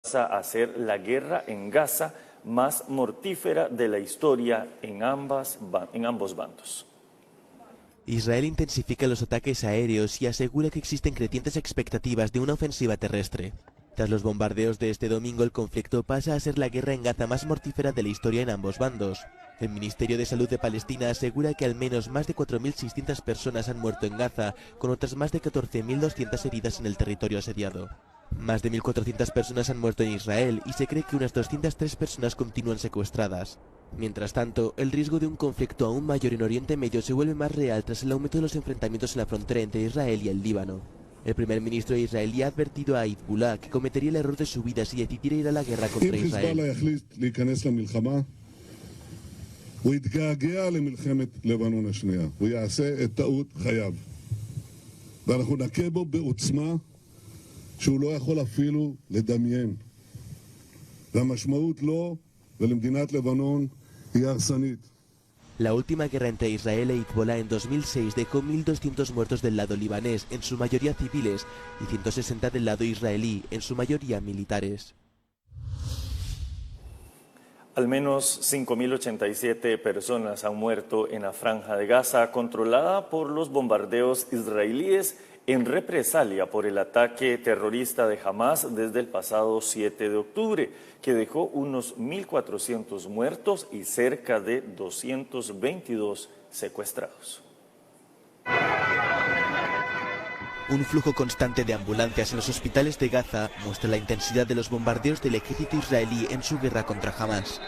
A ser la guerra en Gaza más mortífera de la historia en ambos bandos. Israel intensifica los ataques aéreos y asegura que existen crecientes expectativas de una ofensiva terrestre. Tras los bombardeos de este domingo, el conflicto pasa a ser la guerra en Gaza más mortífera de la historia en ambos bandos. El Ministerio de Salud de Palestina asegura que al menos más de 4.600 personas han muerto en Gaza, con otras más de 14.200 heridas en el territorio asediado. Más de 1.400 personas han muerto en Israel y se cree que unas 203 personas continúan secuestradas. Mientras tanto, el riesgo de un conflicto aún mayor en Oriente Medio se vuelve más real tras el aumento de los enfrentamientos en la frontera entre Israel y el Líbano. El primer ministro israelí ha advertido a Hezbollah que cometería el error de su vida si decidiera ir a la guerra contra Israel. שהוא לא יכול אפילו לדמיין. והמשמעות לו ולמדינת לבנון היא הרסנית. La última guerra entre Israel e Hezbollah en 2006 dejó 1.200 muertos del lado libanés, en su mayoría civiles, y 160 del lado israelí, en su mayoría militares. Al menos 5.087 personas han muerto en la Franja de Gaza, controlada por los bombardeos israelíes en represalia por el ataque terrorista de Hamas desde el pasado 7 de octubre, que dejó unos 1.400 muertos y cerca de 222 secuestrados. Un flujo constante de ambulancias en los hospitales de Gaza muestra la intensidad de los bombardeos del ejército israelí en su guerra contra Hamas.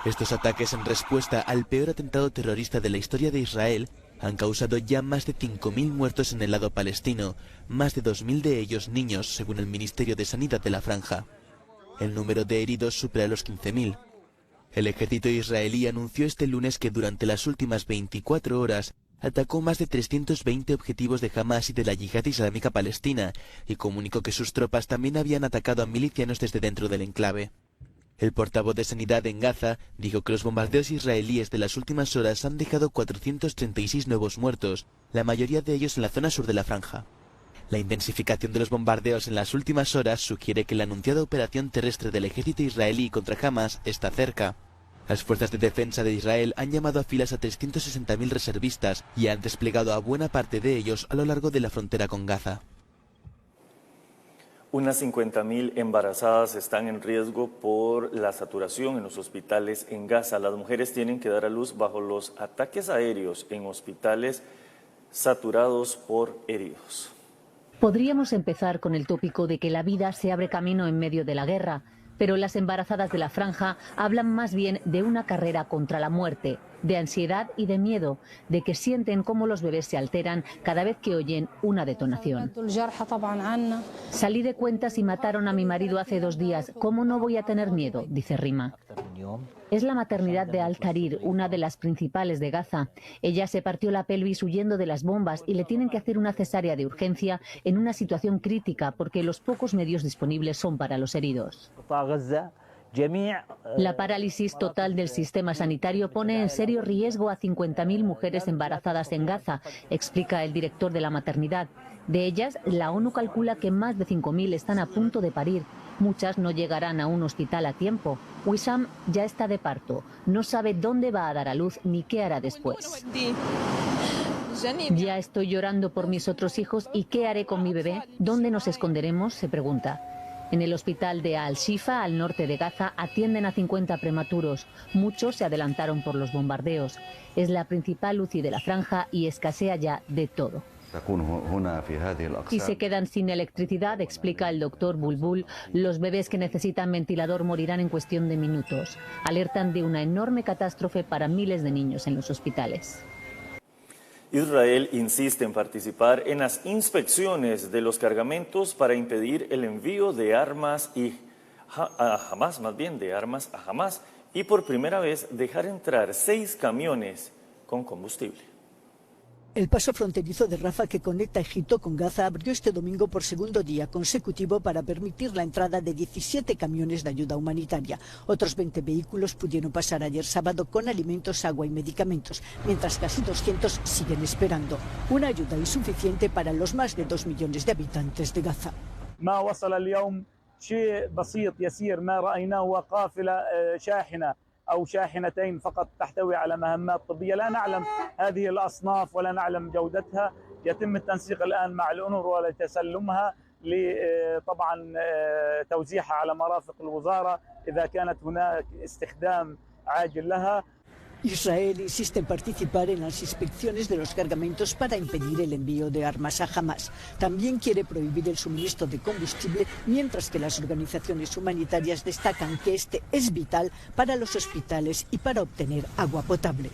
Estos ataques en respuesta al peor atentado terrorista de la historia de Israel han causado ya más de 5.000 muertos en el lado palestino, más de 2.000 de ellos niños, según el Ministerio de Sanidad de la Franja. El número de heridos supera los 15.000. El ejército israelí anunció este lunes que durante las últimas 24 horas atacó más de 320 objetivos de Hamas y de la Yihad Islámica Palestina, y comunicó que sus tropas también habían atacado a milicianos desde dentro del enclave. El portavoz de Sanidad en Gaza dijo que los bombardeos israelíes de las últimas horas han dejado 436 nuevos muertos, la mayoría de ellos en la zona sur de la franja. La intensificación de los bombardeos en las últimas horas sugiere que la anunciada operación terrestre del ejército israelí contra Hamas está cerca. Las fuerzas de defensa de Israel han llamado a filas a 360.000 reservistas y han desplegado a buena parte de ellos a lo largo de la frontera con Gaza. Unas 50.000 embarazadas están en riesgo por la saturación en los hospitales en Gaza. Las mujeres tienen que dar a luz bajo los ataques aéreos en hospitales saturados por heridos. Podríamos empezar con el tópico de que la vida se abre camino en medio de la guerra, pero las embarazadas de la franja hablan más bien de una carrera contra la muerte, de ansiedad y de miedo, de que sienten cómo los bebés se alteran cada vez que oyen una detonación. Salí de cuentas y mataron a mi marido hace 2 días. ¿Cómo no voy a tener miedo?, dice Rima. Es la maternidad de Al-Tahrir, una de las principales de Gaza. Ella se partió la pelvis huyendo de las bombas y le tienen que hacer una cesárea de urgencia en una situación crítica porque los pocos medios disponibles son para los heridos. La parálisis total del sistema sanitario pone en serio riesgo a 50.000 mujeres embarazadas en Gaza, explica el director de la maternidad. De ellas, la ONU calcula que más de 5.000 están a punto de parir. Muchas no llegarán a un hospital a tiempo. Wissam ya está de parto. No sabe dónde va a dar a luz ni qué hará después. Ya estoy llorando por mis otros hijos y ¿qué haré con mi bebé? ¿Dónde nos esconderemos?, se pregunta. En el hospital de Al-Shifa, al norte de Gaza, atienden a 50 prematuros. Muchos se adelantaron por los bombardeos. Es la principal UCI de la franja y escasea ya de todo. Si se quedan sin electricidad, explica el doctor Bulbul, los bebés que necesitan ventilador morirán en cuestión de minutos. Alertan de una enorme catástrofe para miles de niños en los hospitales. Israel insiste en participar en las inspecciones de los cargamentos para impedir el envío de armas a Hamas y por primera vez dejar entrar 6 camiones con combustible. El paso fronterizo de Rafah que conecta Egipto con Gaza abrió este domingo por segundo día consecutivo para permitir la entrada de 17 camiones de ayuda humanitaria. Otros 20 vehículos pudieron pasar ayer sábado con alimentos, agua y medicamentos, mientras casi 200 siguen esperando. Una ayuda insuficiente para los más de 2 millones de habitantes de Gaza. شيء بسيط يسير ما رأيناه هو قافلة شاحنة أو شاحنتين فقط تحتوي على مهمات طبية. لا نعلم هذه الأصناف ولا نعلم جودتها. يتم التنسيق الآن مع الأونروا لتسلمها طبعا توزيعها على مرافق الوزارة إذا كانت هناك استخدام عاجل لها. Israel insiste en participar en las inspecciones de los cargamentos para impedir el envío de armas a Hamas. También quiere prohibir el suministro de combustible, mientras que las organizaciones humanitarias destacan que este es vital para los hospitales y para obtener agua potable.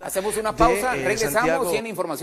Hacemos una pausa, regresamos Santiago, y en información.